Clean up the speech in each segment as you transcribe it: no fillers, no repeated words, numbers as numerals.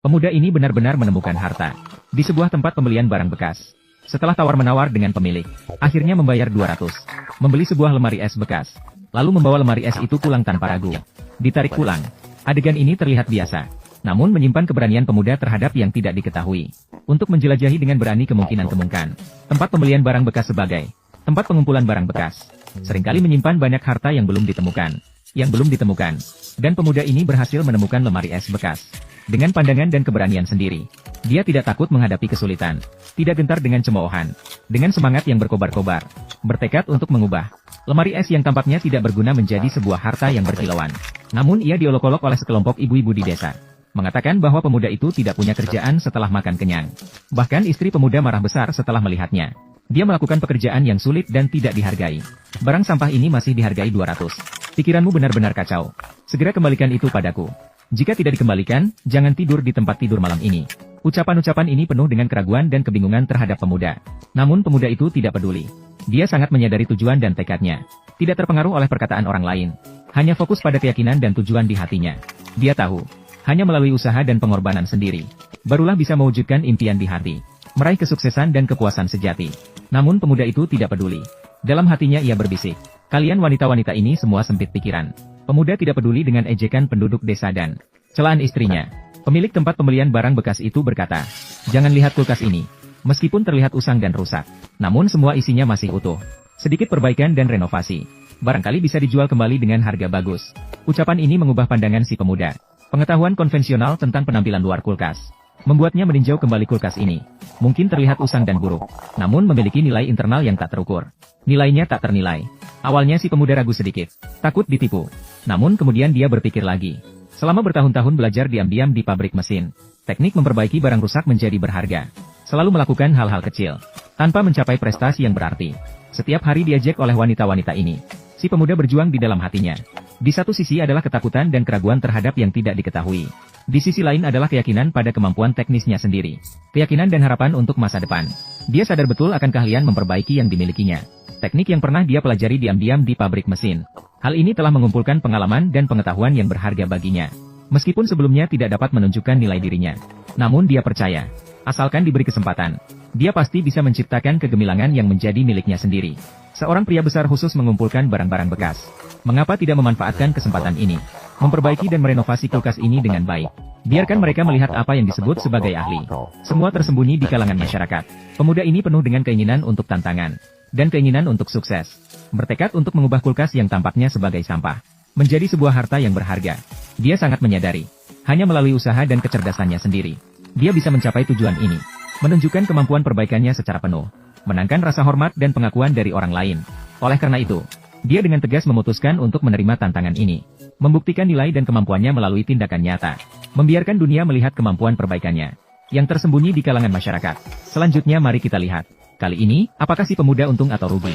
Pemuda ini benar-benar menemukan harta di sebuah tempat pembelian barang bekas. Setelah tawar-menawar dengan pemilik, akhirnya membayar 200. Membeli sebuah lemari es bekas. Lalu membawa lemari es itu pulang tanpa ragu. Ditarik pulang. Adegan ini terlihat biasa. Namun menyimpan keberanian pemuda terhadap yang tidak diketahui. Untuk menjelajahi dengan berani kemungkinan-kemungkinan. Tempat pembelian barang bekas sebagai tempat pengumpulan barang bekas. Seringkali menyimpan banyak harta yang belum ditemukan. Dan pemuda ini berhasil menemukan lemari es bekas. Dengan pandangan dan keberanian sendiri. Dia tidak takut menghadapi kesulitan. Tidak gentar dengan cemoohan. Dengan semangat yang berkobar-kobar. Bertekad untuk mengubah lemari es yang tampaknya tidak berguna menjadi sebuah harta yang berkilauan. Namun ia diolok-olok oleh sekelompok ibu-ibu di desa. Mengatakan bahwa pemuda itu tidak punya kerjaan setelah makan kenyang. Bahkan istri pemuda marah besar setelah melihatnya. Dia melakukan pekerjaan yang sulit dan tidak dihargai. Barang sampah ini masih dihargai 200. Pikiranmu benar-benar kacau. Segera kembalikan itu padaku. Jika tidak dikembalikan, jangan tidur di tempat tidur malam ini. Ucapan-ucapan ini penuh dengan keraguan dan kebingungan terhadap pemuda. Namun pemuda itu tidak peduli. Dia sangat menyadari tujuan dan tekadnya. Tidak terpengaruh oleh perkataan orang lain. Hanya fokus pada keyakinan dan tujuan di hatinya. Dia tahu, hanya melalui usaha dan pengorbanan sendiri, barulah bisa mewujudkan impian di hati. Meraih kesuksesan dan kepuasan sejati. Namun pemuda itu tidak peduli. Dalam hatinya ia berbisik. Kalian wanita-wanita ini semua sempit pikiran. Pemuda tidak peduli dengan ejekan penduduk desa dan celaan istrinya. Pemilik tempat pembelian barang bekas itu berkata, "Jangan lihat kulkas ini. Meskipun terlihat usang dan rusak, namun semua isinya masih utuh. Sedikit perbaikan dan renovasi. Barangkali bisa dijual kembali dengan harga bagus." Ucapan ini mengubah pandangan si pemuda. Pengetahuan konvensional tentang penampilan luar kulkas membuatnya meninjau kembali kulkas ini. Mungkin terlihat usang dan buruk, namun memiliki nilai internal yang tak terukur. Nilainya tak ternilai. Awalnya si pemuda ragu sedikit, takut ditipu. Namun kemudian dia berpikir lagi. Selama bertahun-tahun belajar diam-diam di pabrik mesin, teknik memperbaiki barang rusak menjadi berharga. Selalu melakukan hal-hal kecil, tanpa mencapai prestasi yang berarti. Setiap hari diajak oleh wanita-wanita ini. Si pemuda berjuang di dalam hatinya. Di satu sisi adalah ketakutan dan keraguan terhadap yang tidak diketahui. Di sisi lain adalah keyakinan pada kemampuan teknisnya sendiri. Keyakinan dan harapan untuk masa depan. Dia sadar betul akan keahlian memperbaiki yang dimilikinya. Teknik yang pernah dia pelajari diam-diam di pabrik mesin. Hal ini telah mengumpulkan pengalaman dan pengetahuan yang berharga baginya. Meskipun sebelumnya tidak dapat menunjukkan nilai dirinya. Namun dia percaya, asalkan diberi kesempatan, dia pasti bisa menciptakan kegemilangan yang menjadi miliknya sendiri. Seorang pria besar khusus mengumpulkan barang-barang bekas. Mengapa tidak memanfaatkan kesempatan ini? Memperbaiki dan merenovasi kulkas ini dengan baik. Biarkan mereka melihat apa yang disebut sebagai ahli. Semua tersembunyi di kalangan masyarakat. Pemuda ini penuh dengan keinginan untuk tantangan. Dan keinginan untuk sukses. Bertekad untuk mengubah kulkas yang tampaknya sebagai sampah menjadi sebuah harta yang berharga. Dia sangat menyadari, hanya melalui usaha dan kecerdasannya sendiri, dia bisa mencapai tujuan ini. Menunjukkan kemampuan perbaikannya secara penuh. Menangkan rasa hormat dan pengakuan dari orang lain. Oleh karena itu, dia dengan tegas memutuskan untuk menerima tantangan ini. Membuktikan nilai dan kemampuannya melalui tindakan nyata. Membiarkan dunia melihat kemampuan perbaikannya yang tersembunyi di kalangan masyarakat. Selanjutnya mari kita lihat. Kali ini, apakah si pemuda untung atau rugi?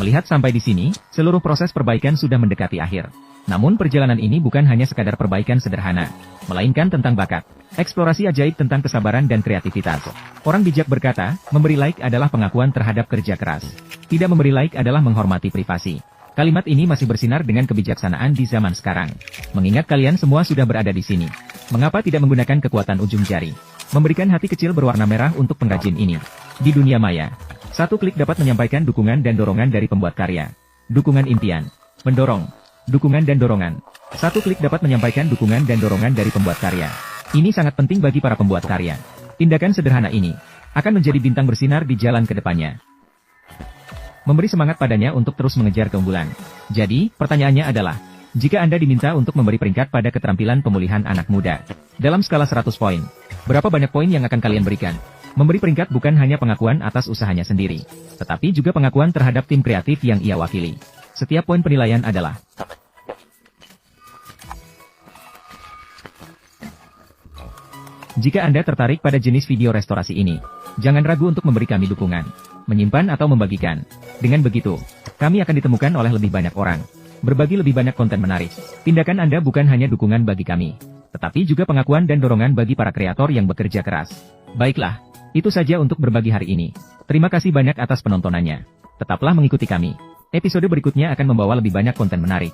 Melihat sampai di sini, seluruh proses perbaikan sudah mendekati akhir. Namun perjalanan ini bukan hanya sekadar perbaikan sederhana, melainkan tentang bakat, eksplorasi ajaib tentang kesabaran dan kreativitas. Orang bijak berkata, memberi like adalah pengakuan terhadap kerja keras. Tidak memberi like adalah menghormati privasi. Kalimat ini masih bersinar dengan kebijaksanaan di zaman sekarang. Mengingat kalian semua sudah berada di sini. Mengapa tidak menggunakan kekuatan ujung jari? Memberikan hati kecil berwarna merah untuk pengrajin ini. Di dunia maya, satu klik dapat menyampaikan dukungan dan dorongan dari pembuat karya. Dukungan impian. Mendorong. Dukungan dan dorongan. Satu klik dapat menyampaikan dukungan dan dorongan dari pembuat karya. Ini sangat penting bagi para pembuat karya. Tindakan sederhana ini akan menjadi bintang bersinar di jalan ke depannya. Memberi semangat padanya untuk terus mengejar keunggulan. Jadi, pertanyaannya adalah, jika Anda diminta untuk memberi peringkat pada keterampilan pemulihan anak muda dalam skala 100 poin, Berapa banyak poin yang akan kalian berikan? Memberi peringkat bukan hanya pengakuan atas usahanya sendiri, tetapi juga pengakuan terhadap tim kreatif yang ia wakili. Setiap poin penilaian adalah Jika Anda tertarik pada jenis video restorasi ini, jangan ragu untuk memberi kami dukungan, menyimpan atau membagikan. Dengan begitu, kami akan ditemukan oleh lebih banyak orang. Berbagi lebih banyak konten menarik. Tindakan Anda bukan hanya dukungan bagi kami, tetapi juga pengakuan dan dorongan bagi para kreator yang bekerja keras. Baiklah, itu saja untuk berbagi hari ini. Terima kasih banyak atas penontonannya. Tetaplah mengikuti kami. Episode berikutnya akan membawa lebih banyak konten menarik.